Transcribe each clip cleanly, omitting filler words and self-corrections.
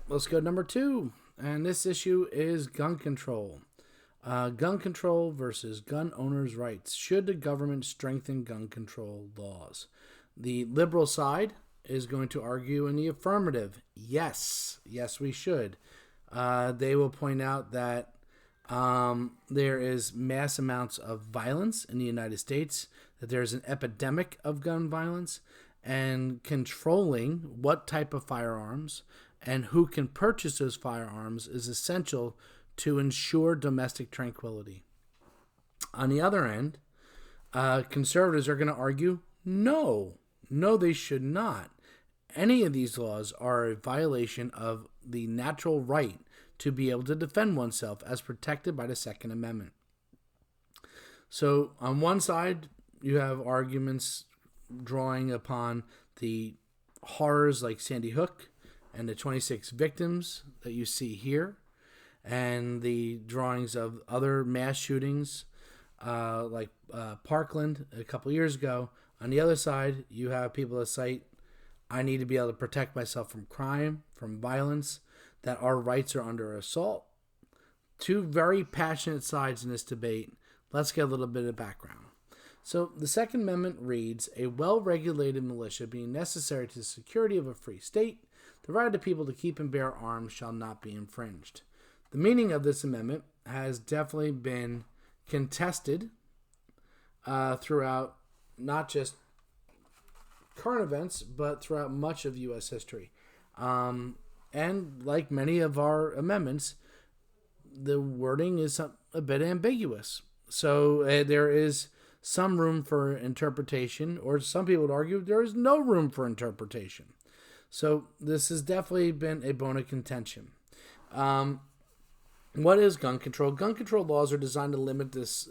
let's go to number 2. And this issue is gun control. Gun control versus gun owners' rights. Should the government strengthen gun control laws? The liberal side is going to argue in the affirmative. Yes, we should. They will point out that there is mass amounts of violence in the United States, that there's an epidemic of gun violence, and controlling what type of firearms and who can purchase those firearms is essential to ensure domestic tranquility. On the other end, conservatives are going to argue no, they should not. Any of these laws are a violation of the natural right to be able to defend oneself as protected by the Second Amendment. So on one side, you have arguments drawing upon the horrors like Sandy Hook and the 26 victims that you see here, and the drawings of other mass shootings like Parkland a couple years ago. On the other side, you have people that cite, I need to be able to protect myself from crime, from violence, that our rights are under assault. Two very passionate sides in this debate. Let's get a little bit of background. So the Second Amendment reads, a well-regulated militia being necessary to the security of a free state, the right of the people to keep and bear arms shall not be infringed. The meaning of this amendment has definitely been contested throughout not just current events, but throughout much of U.S. history. And like many of our amendments, the wording is a bit ambiguous. So there is some room for interpretation, or some people would argue there is no room for interpretation. So this has definitely been a bone of contention. What is gun control? Gun control laws are designed to limit this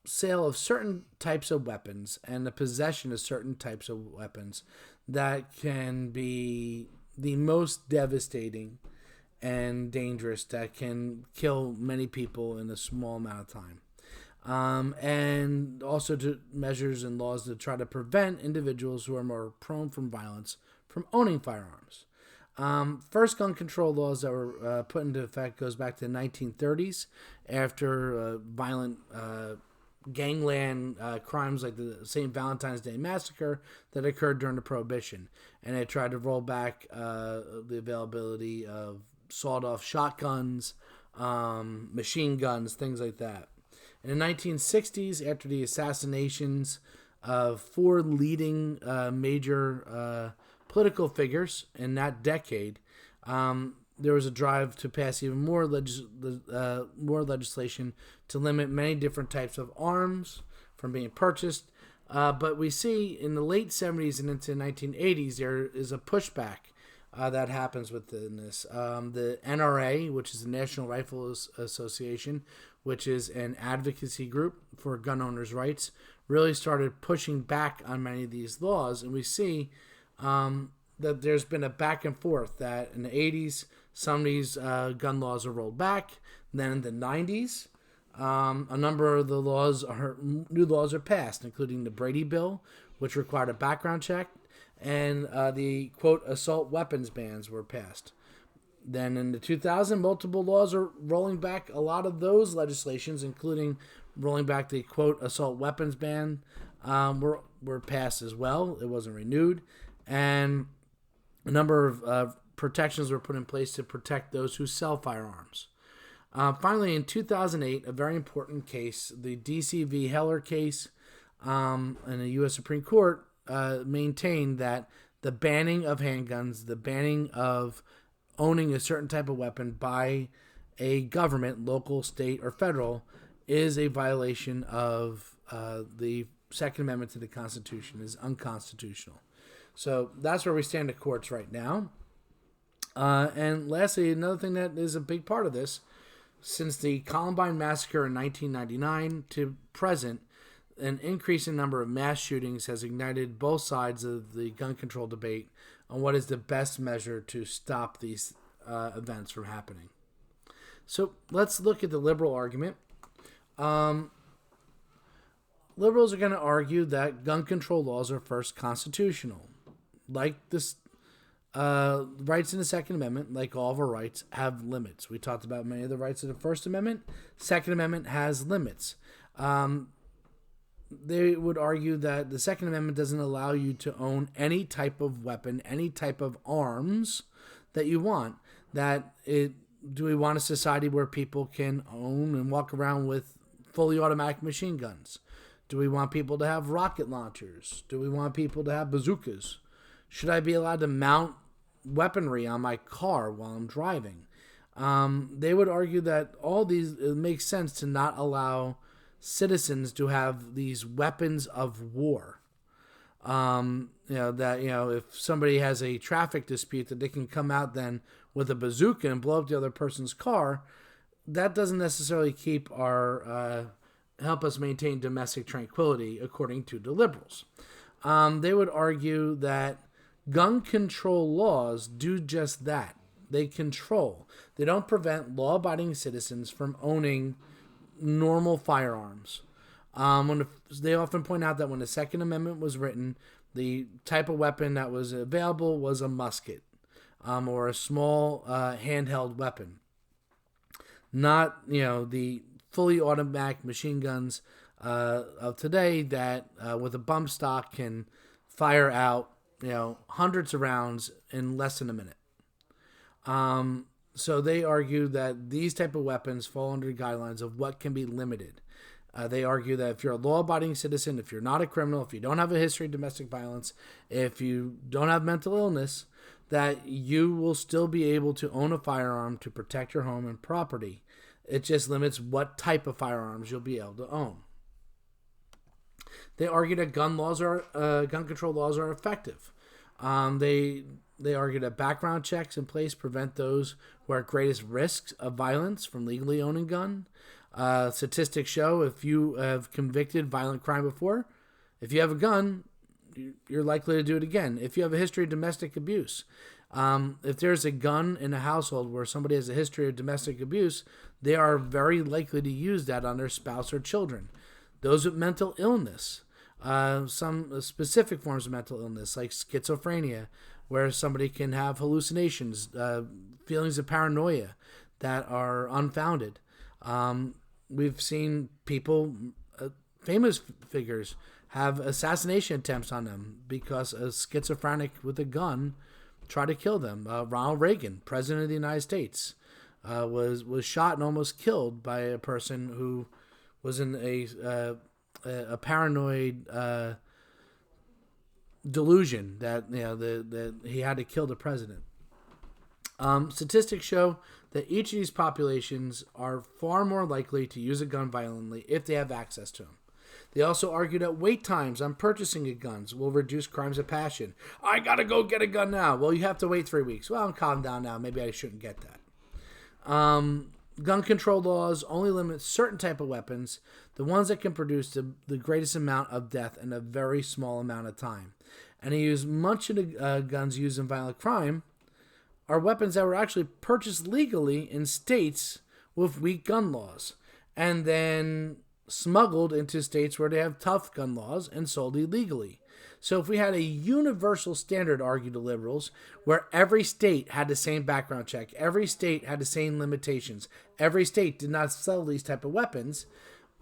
sale of certain types of weapons and the possession of certain types of weapons that can be the most devastating and dangerous, that can kill many people in a small amount of time. And also to measures and laws to try to prevent individuals who are more prone from violence from owning firearms. First gun control laws that were put into effect goes back to the 1930s after violent gangland crimes like the St. Valentine's Day Massacre that occurred during the Prohibition. And they tried to roll back the availability of sawed-off shotguns, machine guns, things like that. In the 1960s, after the assassinations of 4 leading major political figures in that decade, there was a drive to pass even more legislation to limit many different types of arms from being purchased. But we see in the late 70s and into the 1980s, there is a pushback that happens within this. The NRA, which is the National Rifle Association, which is an advocacy group for gun owners' rights, really started pushing back on many of these laws. And we see that there's been a back and forth, that in the 80s, some of these gun laws are rolled back. Then in the 90s, a number of the new laws are passed, including the Brady Bill, which required a background check, and the, quote, assault weapons bans were passed. Then in the 2000s, multiple laws are rolling back a lot of those legislations, including rolling back the, quote, assault weapons ban, were passed as well. It wasn't renewed. And a number of protections were put in place to protect those who sell firearms. Finally, in 2008, a very important case, the D.C. v. Heller case in the U.S. Supreme Court, maintained that the banning of handguns, the banning of owning a certain type of weapon by a government, local, state, or federal, is a violation of the Second Amendment to the Constitution, is unconstitutional. So that's where we stand at courts right now. And lastly, another thing that is a big part of this, since the Columbine Massacre in 1999 to present, an increasing number of mass shootings has ignited both sides of the gun control debate on what is the best measure to stop these events from happening. So let's look at the liberal argument. Liberals are going to argue that gun control laws are first constitutional. Like this rights in the Second Amendment, like all of our rights, have limits. We talked about many of the rights of the First Amendment. Second Amendment has limits. They would argue that the Second Amendment doesn't allow you to own any type of weapon, any type of arms that you want. Do we want a society where people can own and walk around with fully automatic machine guns? Do we want people to have rocket launchers? Do we want people to have bazookas? Should I be allowed to mount weaponry on my car while I'm driving? They would argue that it makes sense to not allow citizens to have these weapons of war. If somebody has a traffic dispute, that they can come out then with a bazooka and blow up the other person's car. That doesn't necessarily help us maintain domestic tranquility, according to the liberals. They would argue that gun control laws do just that. They control. They don't prevent law-abiding citizens from owning normal firearms. They often point out that when the Second Amendment was written, the type of weapon that was available was a musket, or a small handheld weapon. Not, the fully automatic machine guns of today that with a bump stock can fire out, hundreds of rounds in less than a minute. So they argue that these type of weapons fall under guidelines of what can be limited. They argue that if you're a law-abiding citizen, if you're not a criminal, if you don't have a history of domestic violence, if you don't have mental illness, that you will still be able to own a firearm to protect your home and property. It just limits what type of firearms you'll be able to own. They argue that gun control laws are effective. They argue that background checks in place prevent those who are at greatest risks of violence from legally owning a gun. Statistics show if you have convicted violent crime before, if you have a gun, you're likely to do it again. If you have a history of domestic abuse, if there's a gun in a household where somebody has a history of domestic abuse, they are very likely to use that on their spouse or children. Those with mental illness, some specific forms of mental illness like schizophrenia, where somebody can have hallucinations, feelings of paranoia that are unfounded. We've seen people, famous figures, have assassination attempts on them because a schizophrenic with a gun tried to kill them. Ronald Reagan, President of the United States, was shot and almost killed by a person who was in a paranoid delusion that that he had to kill the president. Statistics show that each of these populations are far more likely to use a gun violently if they have access to them. They also argue that wait times on purchasing guns will reduce crimes of passion. I gotta go get a gun now. Well, you have to wait 3 weeks. Well, I'm calmed down now. Maybe I shouldn't get that. Gun control laws only limit certain type of weapons, the ones that can produce the greatest amount of death in a very small amount of time. And they use much of the guns used in violent crime are weapons that were actually purchased legally in states with weak gun laws, and then smuggled into states where they have tough gun laws and sold illegally. So if we had a universal standard, argue the liberals, where every state had the same background check, every state had the same limitations, every state did not sell these type of weapons,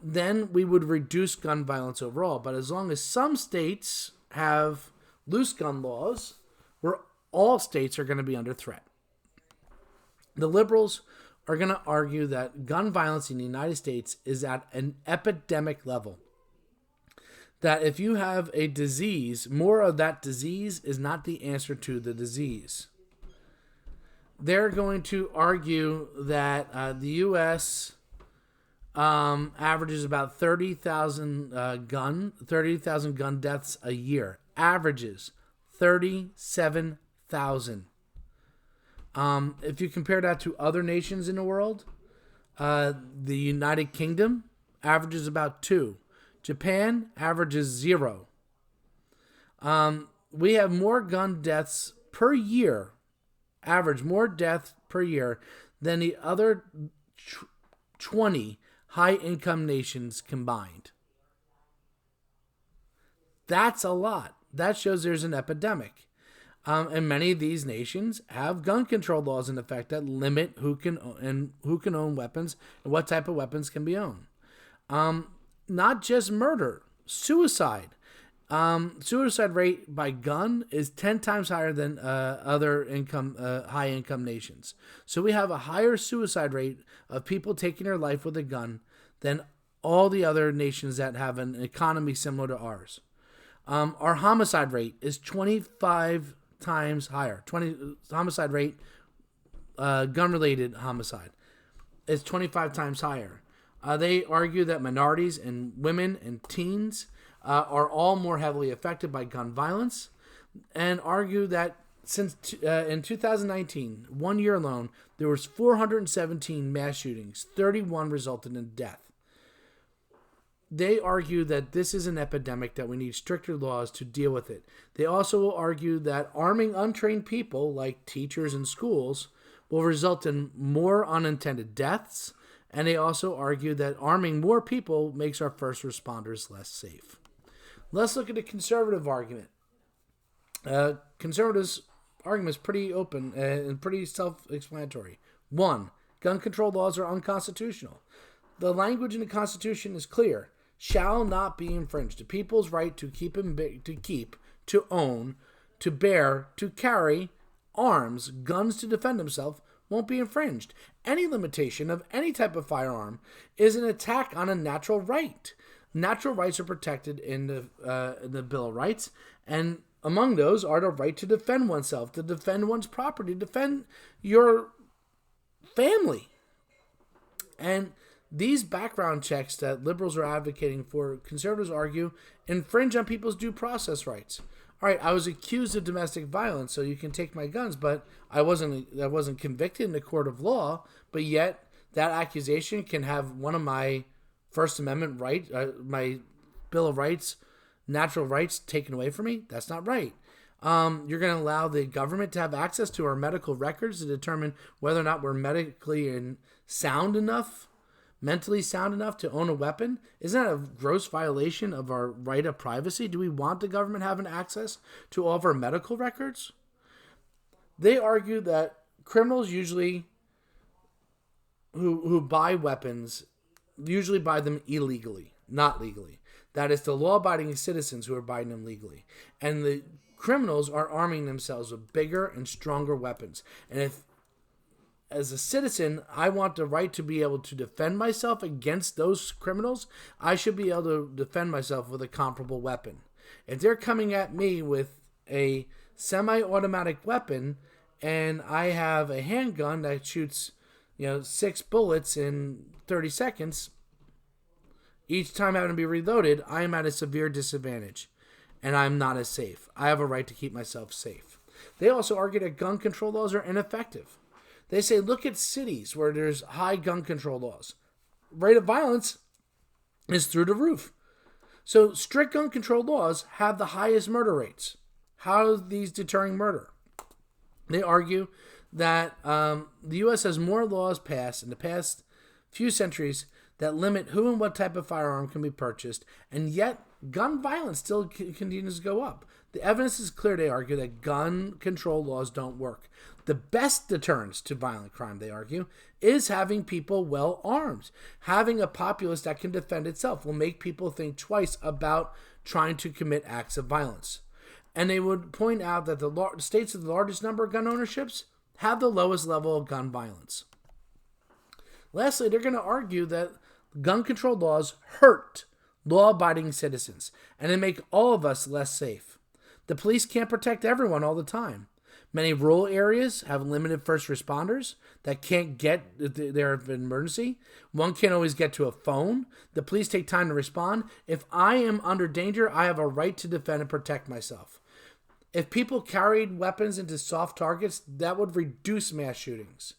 then we would reduce gun violence overall. But as long as some states have loose gun laws, where all states are going to be under threat. The liberals are going to argue that gun violence in the United States is at an epidemic level. That if you have a disease, more of that disease is not the answer to the disease. They're going to argue that the U.S. Averages about 30,000 gun deaths a year. Averages 37,000. If you compare that to other nations in the world, the United Kingdom averages about 2. Japan averages 0. We have more gun deaths per year, average more deaths per year than the other 20 high-income nations combined. That's a lot. That shows there's an epidemic. And many of these nations have gun control laws in effect that limit who can own weapons and what type of weapons can be owned. Not just murder, suicide. Suicide rate by gun is 10 times higher than other high income nations. So we have a higher suicide rate of people taking their life with a gun than all the other nations that have an economy similar to ours. Our homicide rate is 25 times higher. Homicide rate, gun-related homicide, is 25 times higher. They argue that minorities and women and teens are all more heavily affected by gun violence, and argue that since in 2019, 1 year alone, there was 417 mass shootings, 31 resulted in death. They argue that this is an epidemic that we need stricter laws to deal with it. They also will argue that arming untrained people, like teachers and schools, will result in more unintended deaths. And they also argue that arming more people makes our first responders less safe. Let's look at the conservative argument. Conservatives' argument is pretty open and pretty self-explanatory. 1. Gun control laws are unconstitutional. The language in the Constitution is clear. Shall not be infringed. The people's right to keep, to own, to bear, to carry arms, guns to defend themselves, won't be infringed. Any limitation of any type of firearm is an attack on a natural right. Natural rights are protected in the Bill of Rights, and among those are the right to defend oneself, to defend one's property, defend your family. And these background checks that liberals are advocating for, conservatives argue, infringe on people's due process rights. All right, I was accused of domestic violence, so you can take my guns, but I wasn't convicted in a court of law, but yet that accusation can have one of my First Amendment rights, my Bill of Rights, natural rights taken away from me. That's not right. You're going to allow the government to have access to our medical records to determine whether or not we're mentally sound enough to own a weapon. Isn't that a gross violation of our right of privacy? Do we want the government having access to all of our medical records? They argue that criminals usually who buy weapons usually buy them illegally, not legally. That is the law-abiding citizens who are buying them legally. And the criminals are arming themselves with bigger and stronger weapons. And if, as a citizen, I want the right to be able to defend myself against those criminals, I should be able to defend myself with a comparable weapon. If they're coming at me with a semi-automatic weapon and I have a handgun that shoots 6 bullets in 30 seconds, each time having to be reloaded, I am at a severe disadvantage, and I'm not as safe. I have a right to keep myself safe. They also argue that gun control laws are ineffective. They say, look at cities where there's high gun control laws. Rate of violence is through the roof. So strict gun control laws have the highest murder rates. How are these deterring murder? They argue that the U.S. has more laws passed in the past few centuries that limit who and what type of firearm can be purchased, and yet gun violence still continues to go up. The evidence is clear, they argue, that gun control laws don't work. The best deterrence to violent crime, they argue, is having people well armed. Having a populace that can defend itself will make people think twice about trying to commit acts of violence. And they would point out that the states with the largest number of gun ownerships have the lowest level of gun violence. Lastly, they're going to argue that gun control laws hurt law-abiding citizens, and they make all of us less safe. The police can't protect everyone all the time. Many rural areas have limited first responders that can't get there of an emergency. One can't always get to a phone. The police take time to respond. If I am under danger, I have a right to defend and protect myself. If people carried weapons into soft targets, that would reduce mass shootings.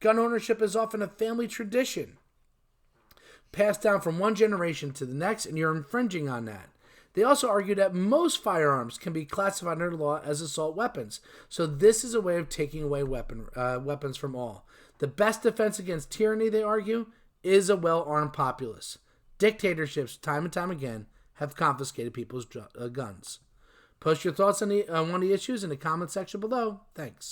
Gun ownership is often a family tradition, passed down from one generation to the next, and you're infringing on that. They also argue that most firearms can be classified under the law as assault weapons, so this is a way of taking away weapons from all. The best defense against tyranny, they argue, is a well-armed populace. Dictatorships, time and time again, have confiscated people's guns. Post your thoughts on one of the issues in the comment section below. Thanks.